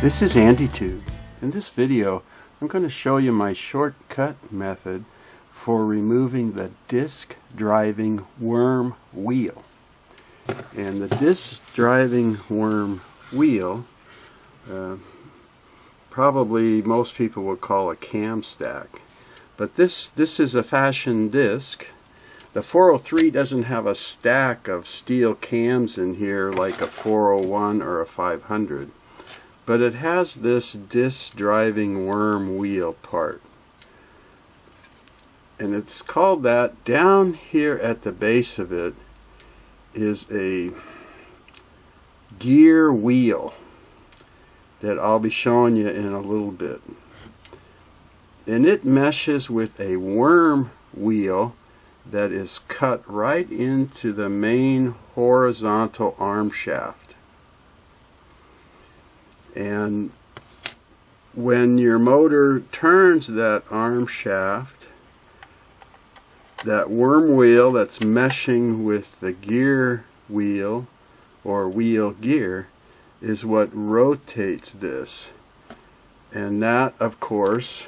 This is AndyTube. In this video I'm going to show you my shortcut method for removing the disc driving worm wheel. And the disc driving worm wheel, probably most people would call a cam stack. But this is a fashion disc. The 403 doesn't have a stack of steel cams in here like a 401 or a 500. But it has this disc driving worm wheel part. And it's called that. Down here at the base of it is a gear wheel that I'll be showing you in a little bit. And it meshes with a worm wheel that is cut right into the main horizontal arm shaft. And when your motor turns that arm shaft, that worm wheel that's meshing with the gear wheel or wheel gear is what rotates this. And that, of course,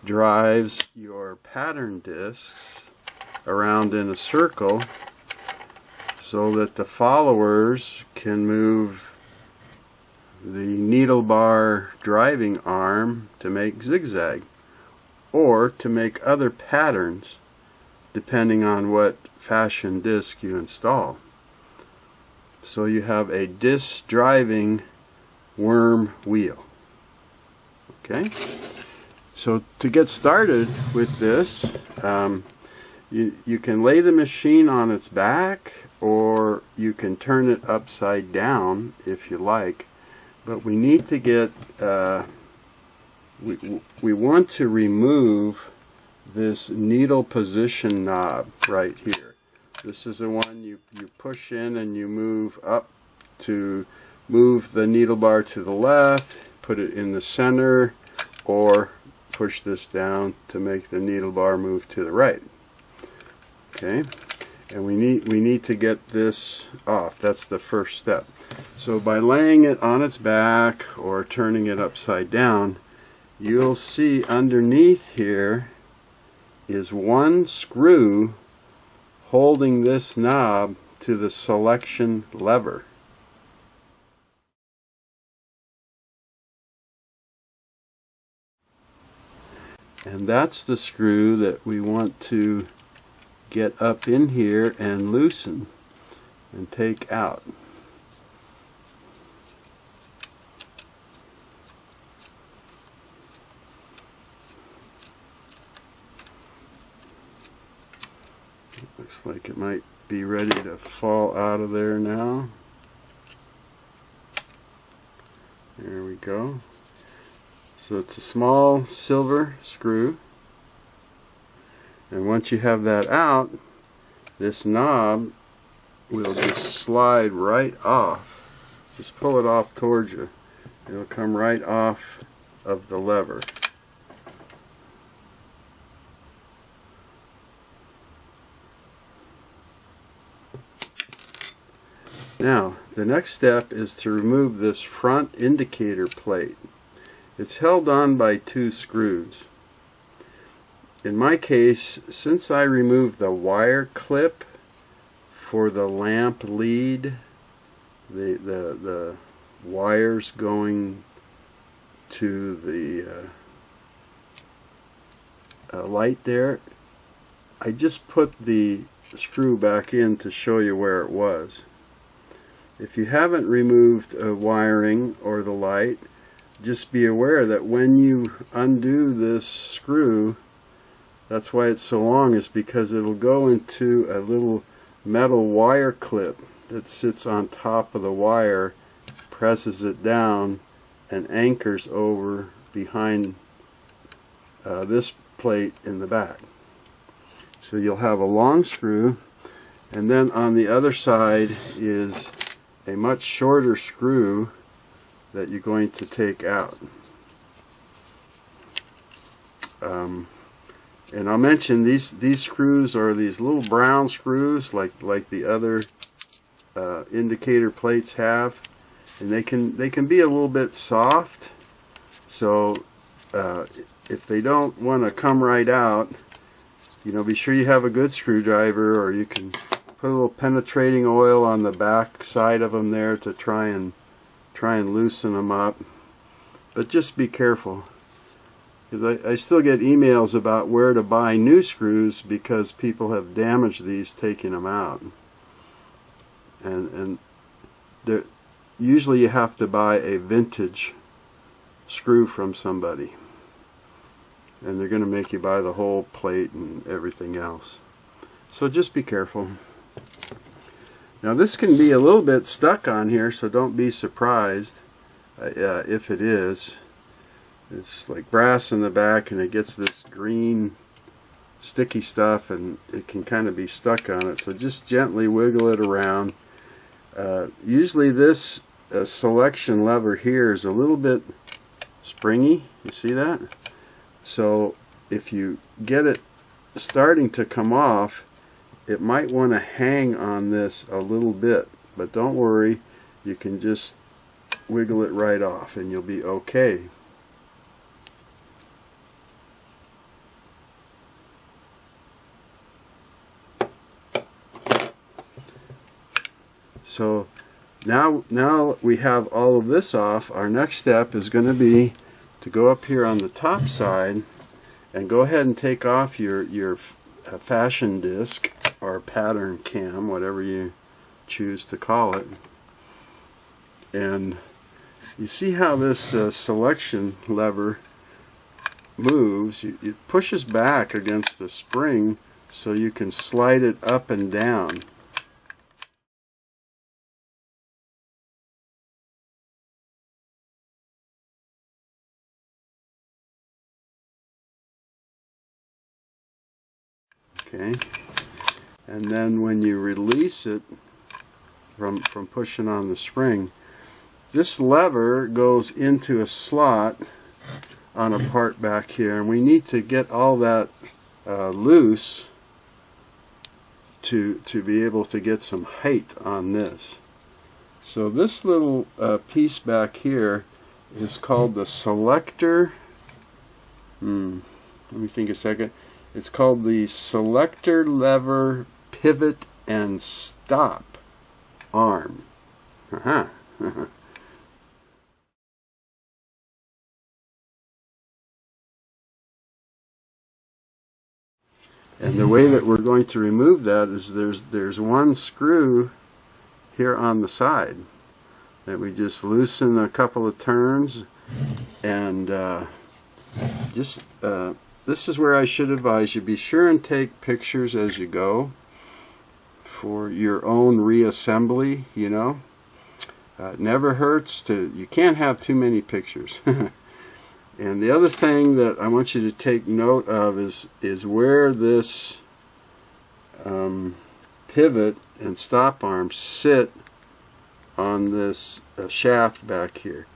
drives your pattern discs around in a circle so that the followers can move the needle bar driving arm to make zigzag or to make other patterns depending on what fashion disc you install. So you have a disc driving worm wheel. Okay, so to get started with this, you can lay the machine on its back or you can turn it upside down if you like. But we need to get, we want to remove this needle position knob right here. This is the one you push in and you move up to move the needle bar to the left, put it in the center, or push this down to make the needle bar move to the right. Okay, and we need to get this off. That's the first step. So by laying it on its back or turning it upside down, you'll see underneath here is one screw holding this knob to the selection lever. And that's the screw that we want to get up in here and loosen and take out. Looks like it might be ready to fall out of there now. There we go. So it's a small silver screw. And once you have that out, this knob will just slide right off. Just pull it off towards you. It'll come right off of the lever. Now, the next step is to remove this front indicator plate. It's held on by two screws. In my case, since I removed the wire clip for the lamp lead, the wires going to the light there, I just put the screw back in to show you where it was. If you haven't removed wiring or the light, just be aware that when you undo this screw, that's why it's so long, is because it'll go into a little metal wire clip that sits on top of the wire, presses it down, and anchors over behind this plate in the back. So you'll have a long screw, and then on the other side is a much shorter screw that you're going to take out. And I'll mention these screws are these little brown screws like the other indicator plates have, and they can be a little bit soft, so if they don't want to come right out, be sure you have a good screwdriver, or you can put a little penetrating oil on the back side of them there to try and loosen them up. But just be careful, because I still get emails about where to buy new screws because people have damaged these taking them out. And usually you have to buy a vintage screw from somebody, and they're going to make you buy the whole plate and everything else. So just be careful. Now this can be a little bit stuck on here, so don't be surprised if it is. It's like brass in the back, and it gets this green sticky stuff, and it can kind of be stuck on it. So just gently wiggle it around. Usually this selection lever here is a little bit springy. You see that? So if you get it starting to come off, it might want to hang on this a little bit, but don't worry, you can just wiggle it right off and you'll be okay. So now we have all of this off. Our next step is going to be to go up here on the top side and go ahead and take off your fashion disc or pattern cam, whatever you choose to call it. And you see how this selection lever moves. It pushes back against the spring so you can slide it up and down. Okay, and then when you release it from pushing on the spring, this lever goes into a slot on a part back here, and we need to get all that loose to be able to get some height on this. So this little piece back here is called the selector. Let me think a second. It's called the selector lever pivot and stop arm. And the way that we're going to remove that is there's one screw here on the side that we just loosen a couple of turns, and this is where I should advise you, be sure and take pictures as you go for your own reassembly, It never hurts you can't have too many pictures. And the other thing that I want you to take note of is where this pivot and stop arms sit on this shaft back here.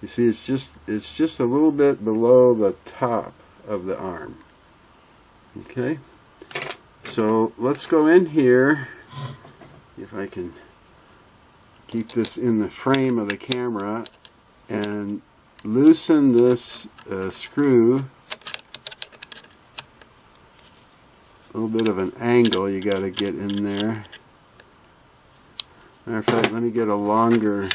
You see, it's just a little bit below the top of the arm. Okay, so let's go in here, if I can keep this in the frame of the camera, and loosen this screw. A little bit of an angle you got to get in there. Matter of fact, let me get a longer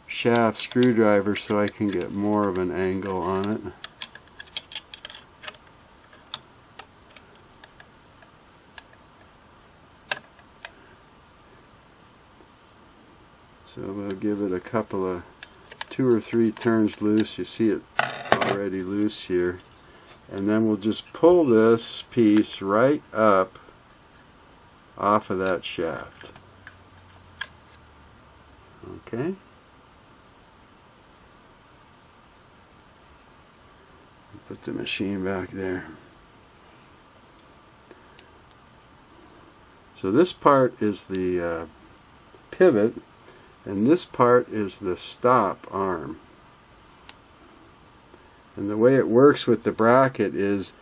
shaft screwdriver so I can get more of an angle on it. So we'll give it a couple of 2 or 3 turns loose. You see it already loose here. And then we'll just pull this piece right up off of that shaft. Okay. Put the machine back there. So this part is the pivot, and this part is the stop arm. And the way it works with the bracket is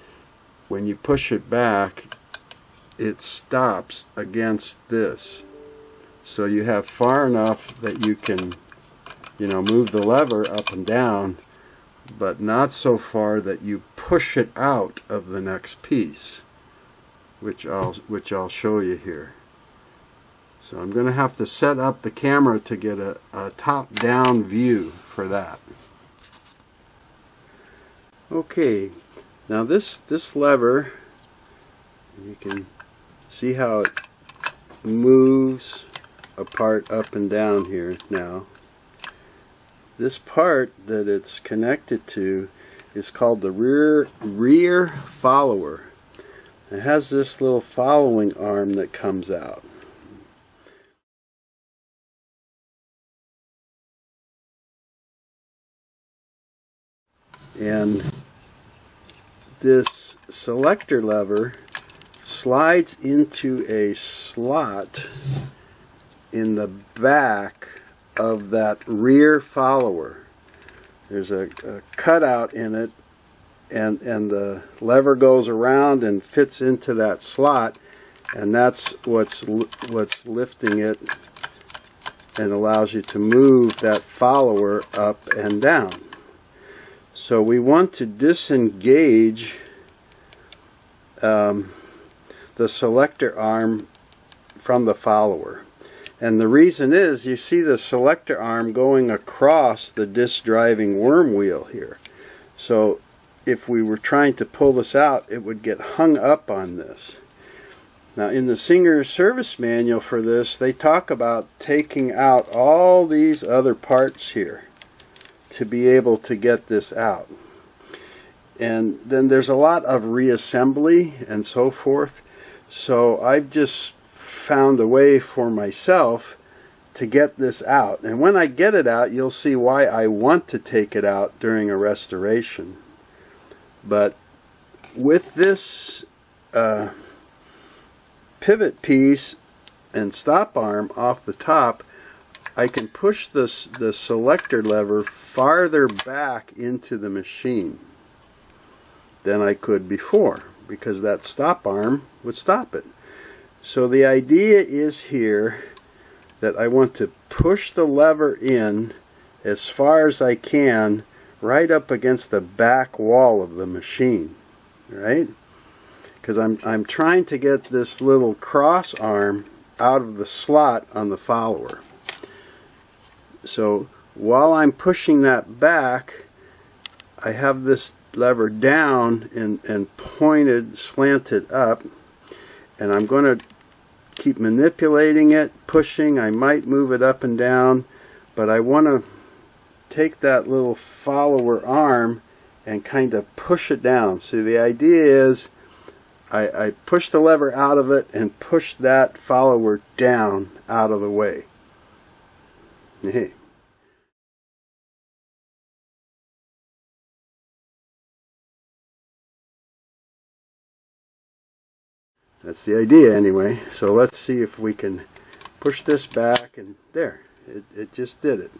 when you push it back, it stops against this. So you have far enough that you can move the lever up and down, but not so far that you push it out of the next piece, which I'll show you here. So I'm going to have to set up the camera to get a top-down view for that. Okay, now this lever, you can see how it moves a part up and down here now. This part that it's connected to is called the rear follower. It has this little following arm that comes out. And this selector lever slides into a slot in the back of that rear follower. There's a cutout in it, and the lever goes around and fits into that slot, and that's what's lifting it and allows you to move that follower up and down. So we want to disengage the selector arm from the follower. And the reason is, you see the selector arm going across the disc driving worm wheel here. So if we were trying to pull this out, it would get hung up on this. Now in the Singer service manual for this, they talk about taking out all these other parts here to be able to get this out. And then there's a lot of reassembly and so forth. So I've just found a way for myself to get this out. And when I get it out, you'll see why I want to take it out during a restoration. But with this pivot piece and stop arm off the top, I can push the selector lever farther back into the machine than I could before, because that stop arm would stop it. So the idea is here that I want to push the lever in as far as I can right up against the back wall of the machine, right? Because I'm trying to get this little cross arm out of the slot on the follower. So while I'm pushing that back, I have this lever down and pointed, slanted up, and I'm going to keep manipulating it, pushing. I might move it up and down, but I want to take that little follower arm and kind of push it down. So the idea is I push the lever out of it and push that follower down out of the way. Hey. That's the idea anyway. So let's see if we can push this back, and there, it just did it.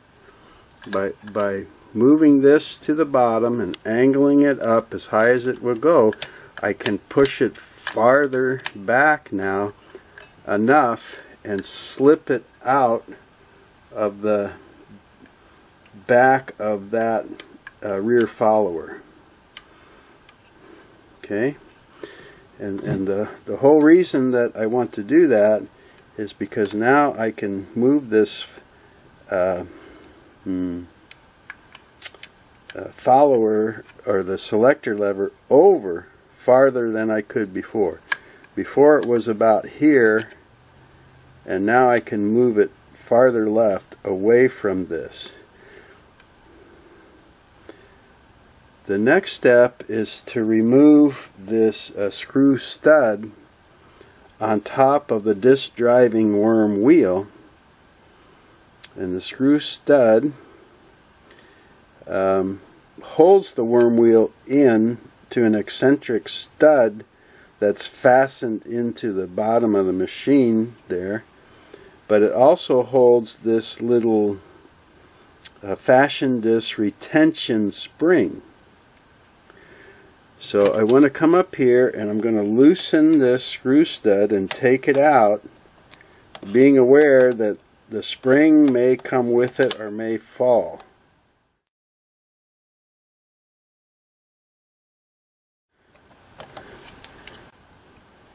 By moving this to the bottom and angling it up as high as it will go, I can push it farther back now enough and slip it out of the back of that rear follower. Okay? And the whole reason that I want to do that is because now I can move this follower, or the selector lever, over farther than I could before. Before it was about here, and now I can move it farther left away from this. The next step is to remove this screw stud on top of the disc driving worm wheel. And the screw stud holds the worm wheel in to an eccentric stud that's fastened into the bottom of the machine there. But it also holds this little fashion disc retention spring. So I want to come up here and I'm going to loosen this screw stud and take it out, being aware that the spring may come with it or may fall.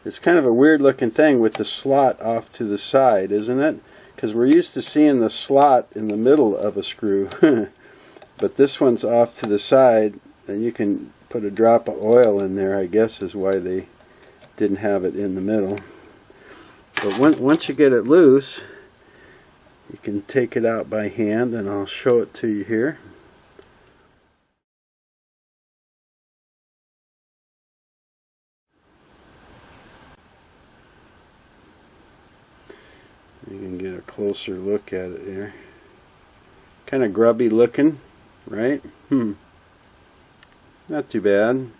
It's kind of a weird looking thing with the slot off to the side, isn't it? Because we're used to seeing the slot in the middle of a screw. But this one's off to the side, and you can put a drop of oil in there, I guess is why they didn't have it in the middle. But once you get it loose, you can take it out by hand, and I'll show it to you here. You can get a closer look at it here. Kind of grubby looking, right? Not too bad.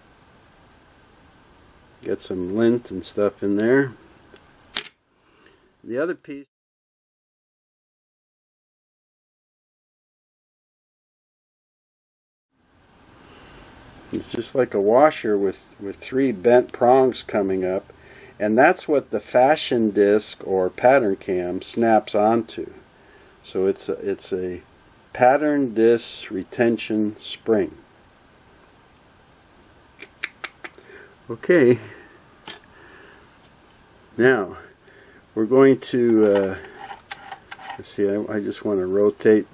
Got some lint and stuff in there. The other piece, it's just like a washer with 3 bent prongs coming up. And that's what the fashion disc or pattern cam snaps onto. So it's a pattern disc retention spring. Okay. Now we're going to let's see. I just want to rotate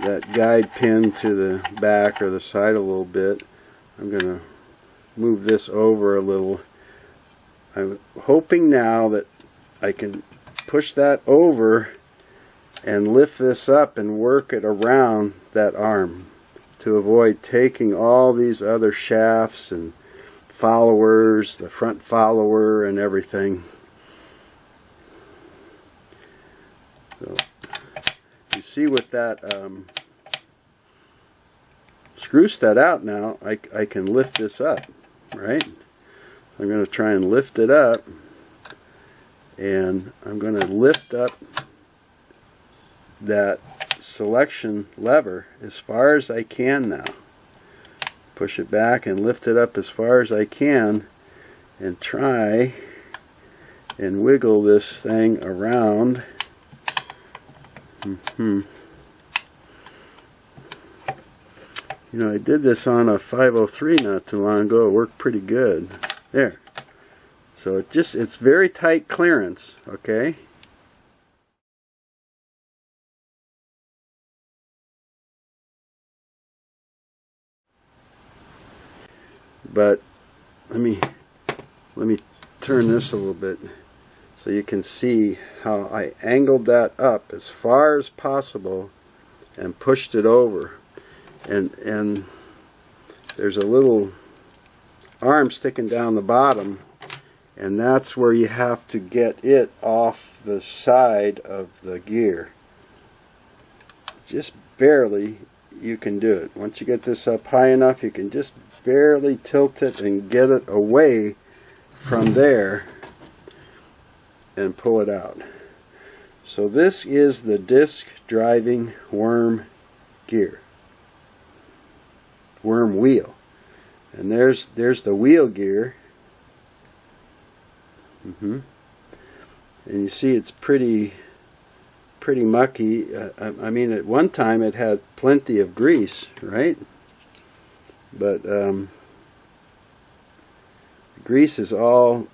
that guide pin to the back or the side a little bit. I'm going to move this over a little. I'm hoping now that I can push that over and lift this up and work it around that arm to avoid taking all these other shafts and followers, the front follower and everything. So you see with that screw stud out now, I can lift this up, right? I'm going to try and lift it up, and I'm going to lift up that selection lever as far as I can now. Push it back and lift it up as far as I can and try and wiggle this thing around. You know, I did this on a 503 not too long ago. It worked pretty good. There. So it's very tight clearance, okay? But let me turn this a little bit so you can see how I angled that up as far as possible and pushed it over. And there's a little arm sticking down the bottom, and that's where you have to get it off the side of the gear. Just barely you can do it. Once you get this up high enough, you can just barely tilt it and get it away from there and pull it out. So this is the disc driving worm gear. Worm wheel. And there's the wheel gear. And you see it's pretty mucky. I mean, at one time it had plenty of grease, right? But grease is all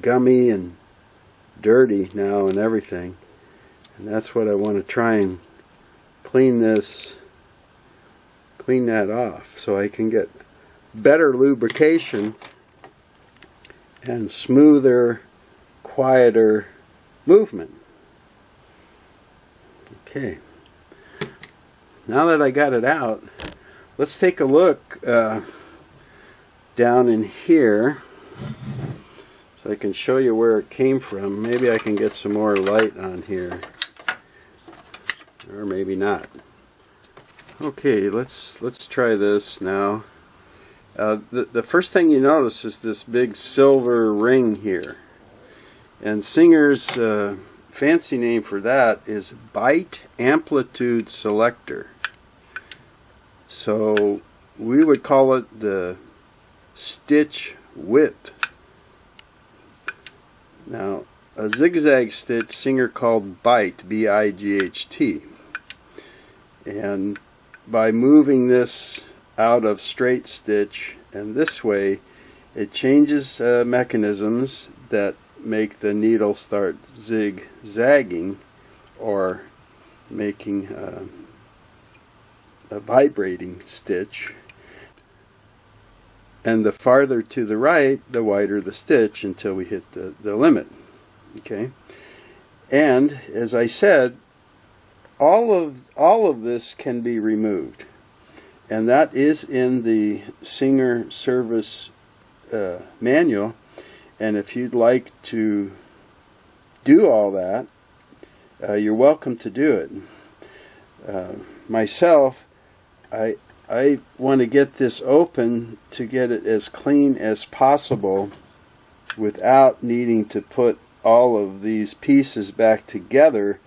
gummy and dirty now and everything. And that's what I want to try and clean that off so I can get better lubrication and smoother, quieter movement. Okay, now that I got it out, let's take a look down in here so I can show you where it came from. Maybe I can get some more light on here, or maybe not. Okay, let's try this now. The first thing you notice is this big silver ring here, and Singer's fancy name for that is bite amplitude selector. So we would call it the stitch width. Now a zigzag stitch Singer called Bight, B-I-G-H-T. And by moving this out of straight stitch and this way, it changes mechanisms that make the needle start zigzagging or making a vibrating stitch. And the farther to the right, the wider the stitch until we hit the limit. Okay? And as I said, all of this can be removed. And that is in the Singer service manual. And if you'd like to do all that, you're welcome to do it. Myself, I want to get this open to get it as clean as possible without needing to put all of these pieces back together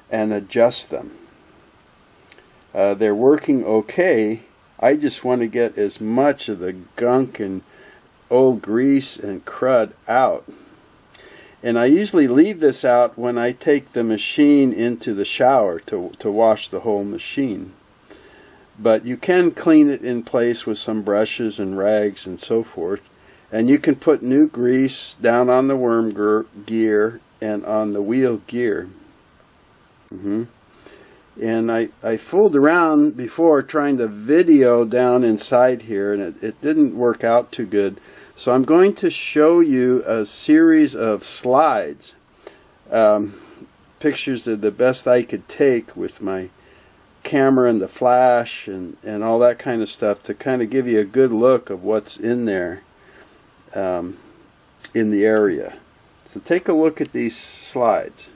and adjust them. They're working okay. I just want to get as much of the gunk and old grease and crud out. And I usually leave this out when I take the machine into the shower to wash the whole machine. But you can clean it in place with some brushes and rags and so forth. And you can put new grease down on the worm gear and on the wheel gear. And I fooled around before trying to video down inside here, and it didn't work out too good. So I'm going to show you a series of slides, pictures of the best I could take with my camera and the flash and all that kind of stuff to kind of give you a good look of what's in there in the area. So take a look at these slides.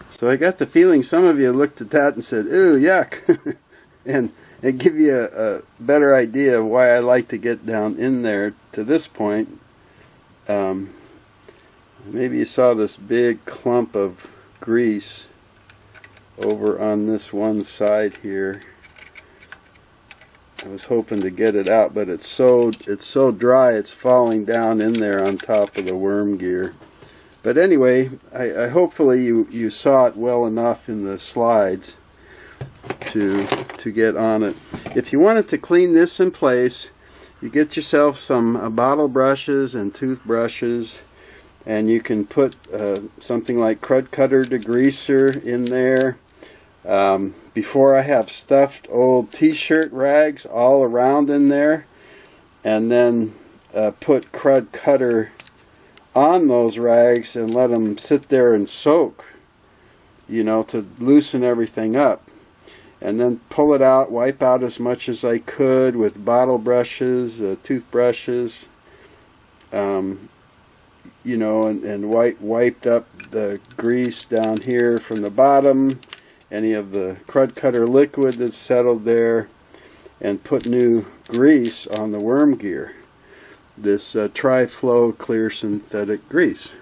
So I got the feeling some of you looked at that and said, "Ooh, yuck," and it give you a better idea of why I like to get down in there to this point. Maybe you saw this big clump of grease over on this one side here. I was hoping to get it out, but it's so dry it's falling down in there on top of the worm gear. But anyway, I hopefully you saw it well enough in the slides to get on it. If you wanted to clean this in place, you get yourself some bottle brushes and toothbrushes, and you can put something like crud cutter degreaser in there. Before, I have stuffed old t-shirt rags all around in there, and then put crud cutter on those rags and let them sit there and soak, you know, to loosen everything up. And then pull it out, wipe out as much as I could with bottle brushes, toothbrushes, you know, and wiped up the grease down here from the bottom, any of the crud cutter liquid that's settled there, and put new grease on the worm gear. This Tri-Flow clear synthetic grease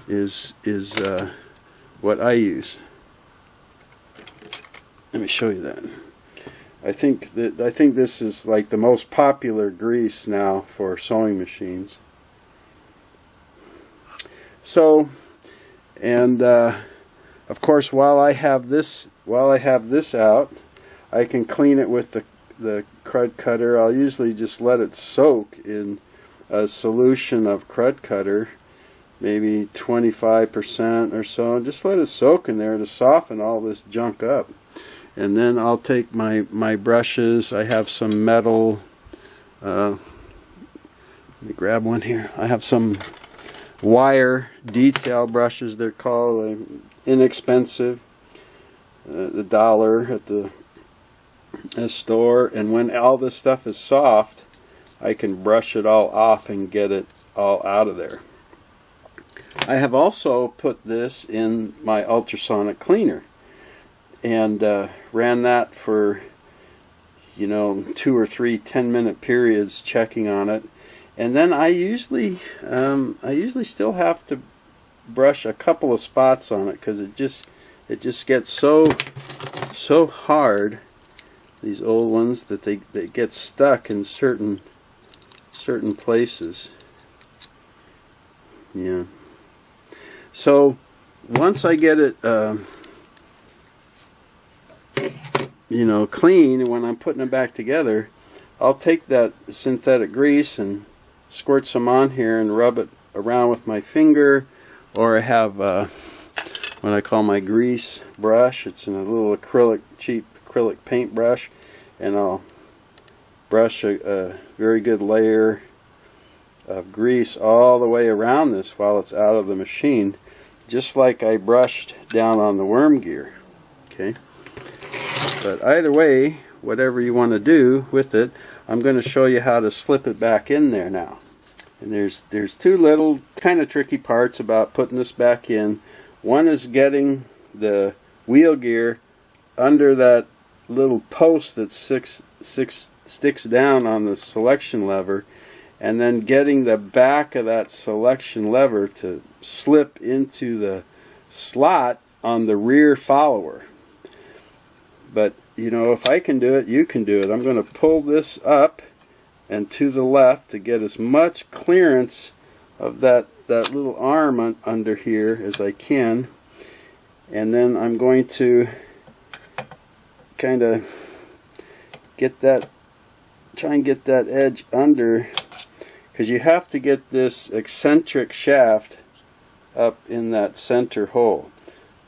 is what I use. Let me show you that. I think this is like the most popular grease now for sewing machines. So, and of course, while I have this out, I can clean it with the crud cutter. I'll usually just let it soak in a solution of crud cutter, maybe 25% or so, and just let it soak in there to soften all this junk up. And then I'll take my brushes. I have some metal, let me grab one here. I have some wire detail brushes, they're called, inexpensive, $1 at the a store, and when all this stuff is soft, I can brush it all off and get it all out of there. I have also put this in my ultrasonic cleaner and ran that for 2 or 3 10-minute periods checking on it, and then I usually still have to brush a couple of spots on it because it just gets so hard, these old ones, that they get stuck in certain places. Yeah. So once I get it clean, and when I'm putting it back together, I'll take that synthetic grease and squirt some on here and rub it around with my finger, or I have what I call my grease brush. It's in a little cheap acrylic paint brush, and I'll brush a very good layer of grease all the way around this while it's out of the machine, just like I brushed down on the worm gear. Okay. But either way, whatever you want to do with it, I'm going to show you how to slip it back in there now. And there's 2 little kind of tricky parts about putting this back in. One is getting the wheel gear under that little post that sticks down on the selection lever, and then getting the back of that selection lever to slip into the slot on the rear follower. But if I can do it, you can do it. I'm going to pull this up and to the left to get as much clearance of that little arm under here as I can, and then I'm going to kind of try and get that edge under, because you have to get this eccentric shaft up in that center hole.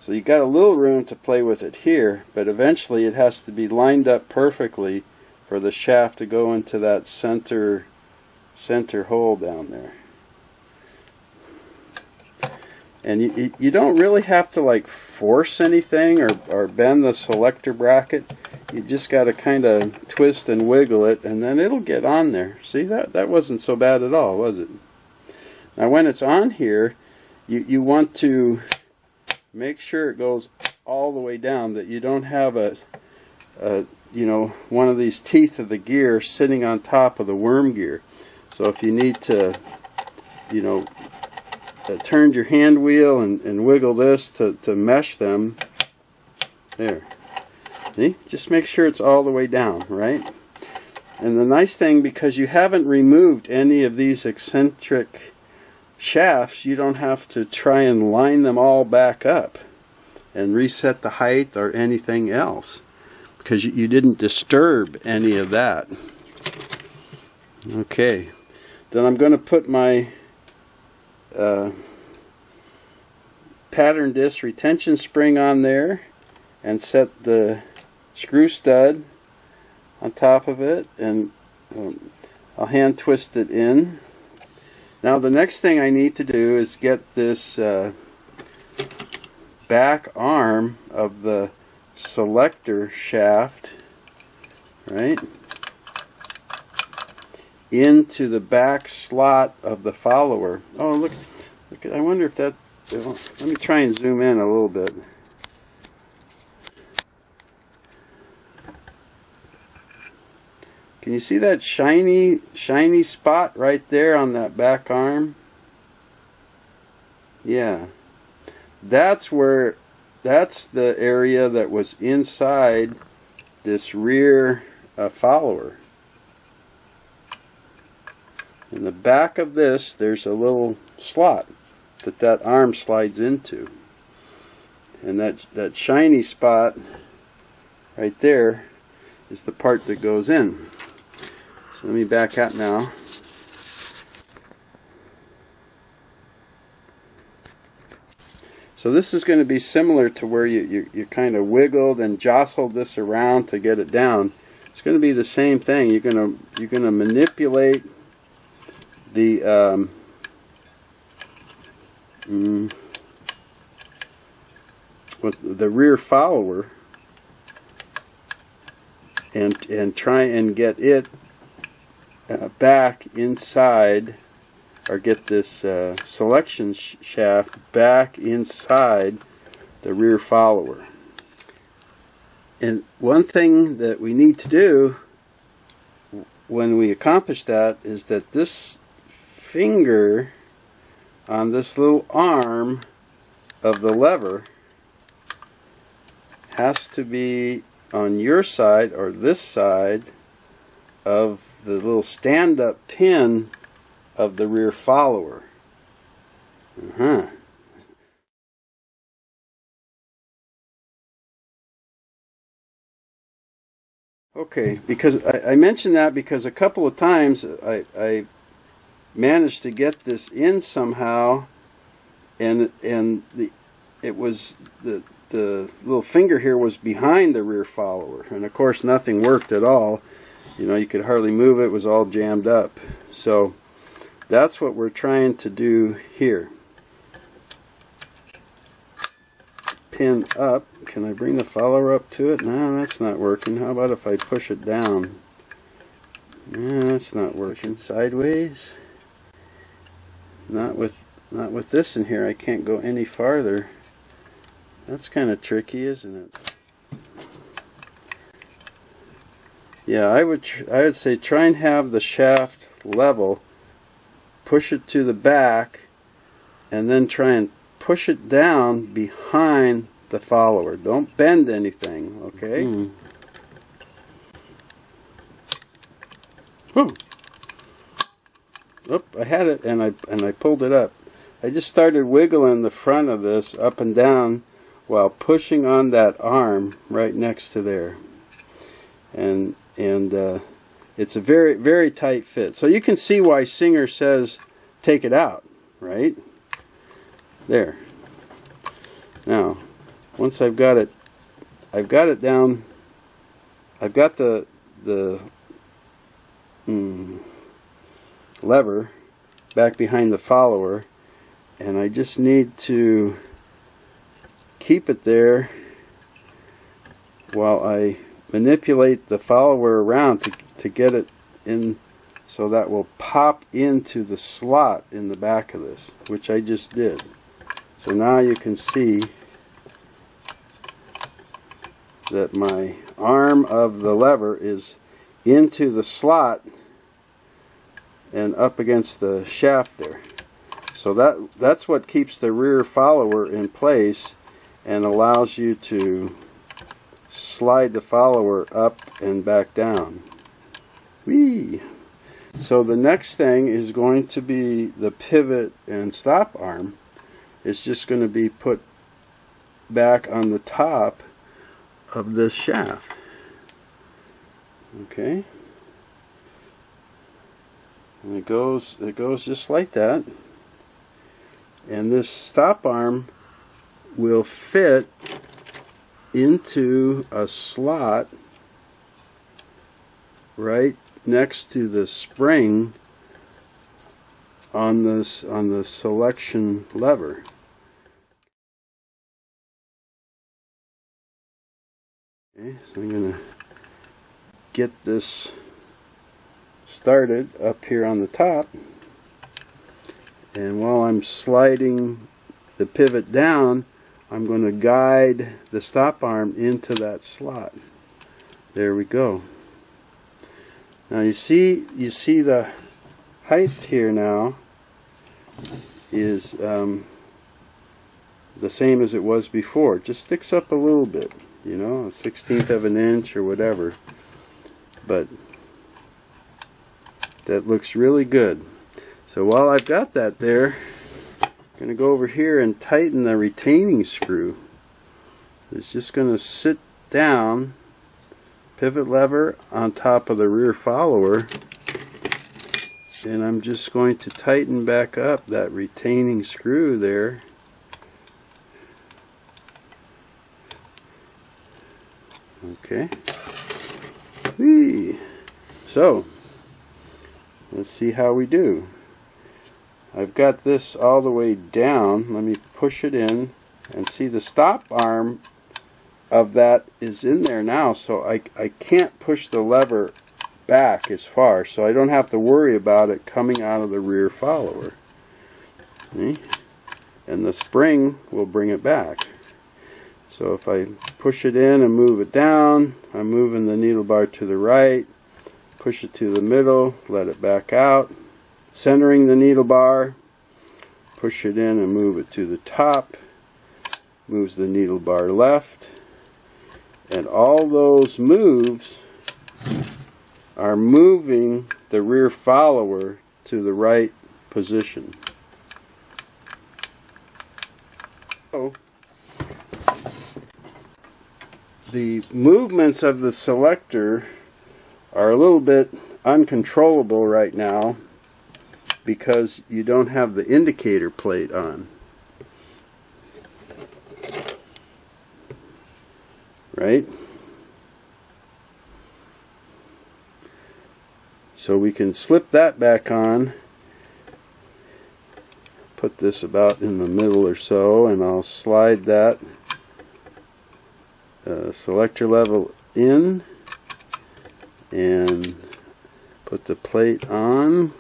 So you got a little room to play with it here, but eventually it has to be lined up perfectly for the shaft to go into that center hole down there. And you don't really have to like force anything or bend the selector bracket. You just got to kind of twist and wiggle it, and then it'll get on there. See, that wasn't so bad at all, was it? Now when it's on here, you want to make sure it goes all the way down, that you don't have one of these teeth of the gear sitting on top of the worm gear. So if you need to turn your hand wheel and wiggle this to mesh them, there. See? Just make sure it's all the way down, right? And the nice thing, because you haven't removed any of these eccentric shafts, you don't have to try and line them all back up and reset the height or anything else, because you didn't disturb any of that. Okay, then I'm going to put my pattern disc retention spring on there and set the screw stud on top of it, and I'll hand twist it in. Now the next thing I need to do is get this back arm of the selector shaft, right, into the back slot of the follower. Oh, look, I wonder if that, let me try and zoom in a little bit. Can you see that shiny spot right there on that back arm? Yeah. That's the area that was inside this rear follower. In the back of this, there's a little slot that arm slides into. And that shiny spot right there is the part that goes in. So let me back up now. So this is going to be similar to where you kind of wiggled and jostled this around to get it down. It's going to be the same thing. You're going to manipulate the with the rear follower and try and get it back inside, or get this selection shaft back inside the rear follower. And one thing that we need to do when we accomplish that is that this finger on this little arm of the lever has to be on your side or this side of the little stand-up pin of the rear follower. Okay, because I mentioned that because a couple of times I managed to get this in somehow, and it was the little finger here was behind the rear follower, and of course nothing worked at all. You know, you could hardly move it. It was all jammed up. So that's what we're trying to do here. Pin up. Can I bring the follower up to it? No, that's not working. How about if I push it down? No, that's not working. Sideways. Not with this in here. I can't go any farther. That's kind of tricky, isn't it? Yeah, I would say try and have the shaft level. Push it to the back, and then try and push it down behind the follower. Don't bend anything, okay? Whew. Oop, I had it and I pulled it up. I just started wiggling the front of this up and down while pushing on that arm right next to there. And it's a very, very tight fit. So you can see why Singer says take it out, right? There. Now, once I've got it down, I've got the lever back behind the follower, and I just need to keep it there while I manipulate the follower around to get it in, so that will pop into the slot in the back of this, which I just did. So now you can see that my arm of the lever is into the slot and up against the shaft there. So that's what keeps the rear follower in place and allows you to slide the follower up and back down. Whee! So the next thing is going to be the pivot and stop arm. It's just going to be put back on the top of this shaft. Okay, and it goes just like that, and this stop arm will fit into a slot right next to the spring on the selection lever. Okay, so I'm going to get this started up here on the top, and while I'm sliding the pivot down, I'm going to guide the stop arm into that slot. There we go. Now you see the height here now is the same as it was before. It just sticks up a little bit, you know, a 1/16 of an inch or whatever, but that looks really good. So while I've got that there, I'm going to go over here and tighten the retaining screw. It's just going to sit down, pivot lever on top of the rear follower, and I'm just going to tighten back up that retaining screw there. Okay. Whee! So, let's see how we do. I've got this all the way down. Let me push it in and see the stop arm of that is in there now, so I can't push the lever back as far, so I don't have to worry about it coming out of the rear follower. See? And the spring will bring it back. So if I push it in and move it down, I'm moving the needle bar to the right, push it to the middle, let it back out, centering the needle bar, push it in and move it to the top, moves the needle bar left, and all those moves are moving the rear follower to the right position. So, the movements of the selector are a little bit uncontrollable right now because you don't have the indicator plate on. Right? So we can slip that back on, put this about in the middle or so, and I'll slide that selector level in and put the plate on.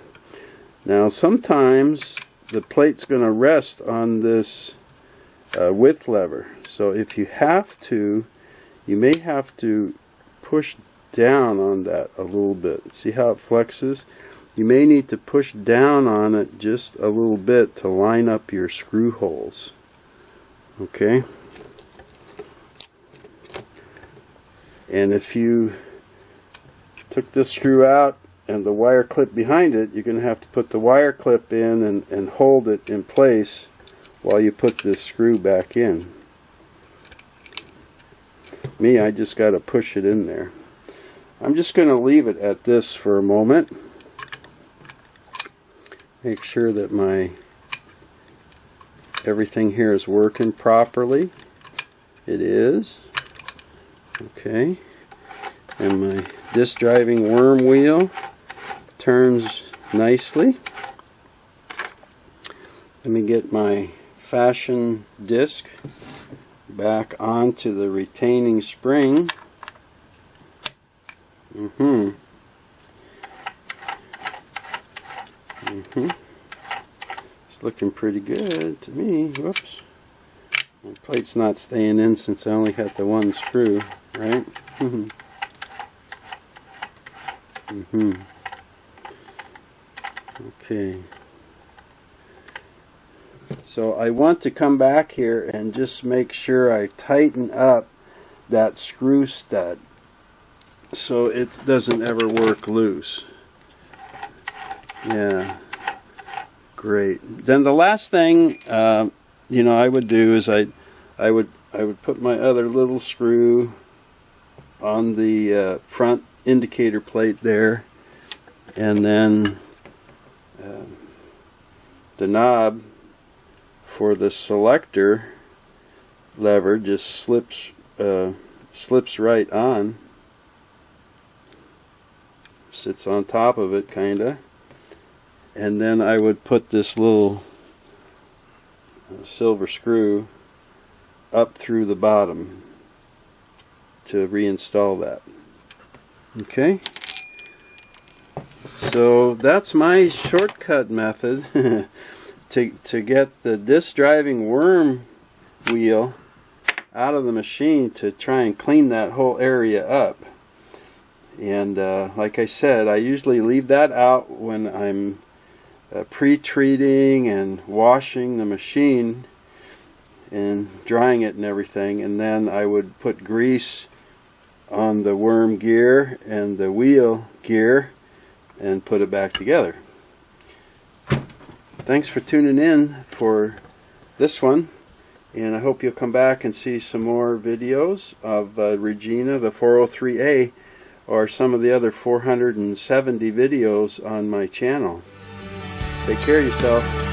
Now sometimes the plate's going to rest on this width lever, so if you have to, you may have to push down on that a little bit. See how it flexes? You may need to push down on it just a little bit to line up your screw holes. Okay? And if you took this screw out and the wire clip behind it, you're going to have to put the wire clip in and hold it in place while you put this screw back in. Me, I just got to push it in there. I'm just going to leave it at this for a moment. Make sure that everything here is working properly. It is. Okay. And my disc driving worm wheel turns nicely. Let me get my fashion disc back onto the retaining spring. It's looking pretty good to me. Whoops. My plate's not staying in since I only had the one screw, right? Okay. So I want to come back here and just make sure I tighten up that screw stud so it doesn't ever work loose. Yeah, great. Then the last thing you know, I would do is I would put my other little screw on the front indicator plate there, and then the knob for the selector lever just slips right on, sits on top of it kinda, and then I would put this little silver screw up through the bottom to reinstall that. Okay, so that's my shortcut method to get the disc driving worm wheel out of the machine to try and clean that whole area up. And like I said, I usually leave that out when I'm pre-treating and washing the machine and drying it and everything, and then I would put grease on the worm gear and the wheel gear and put it back together. Thanks for tuning in for this one, and I hope you'll come back and see some more videos of Regina, the 403A, or some of the other 470 videos on my channel. Take care of yourself.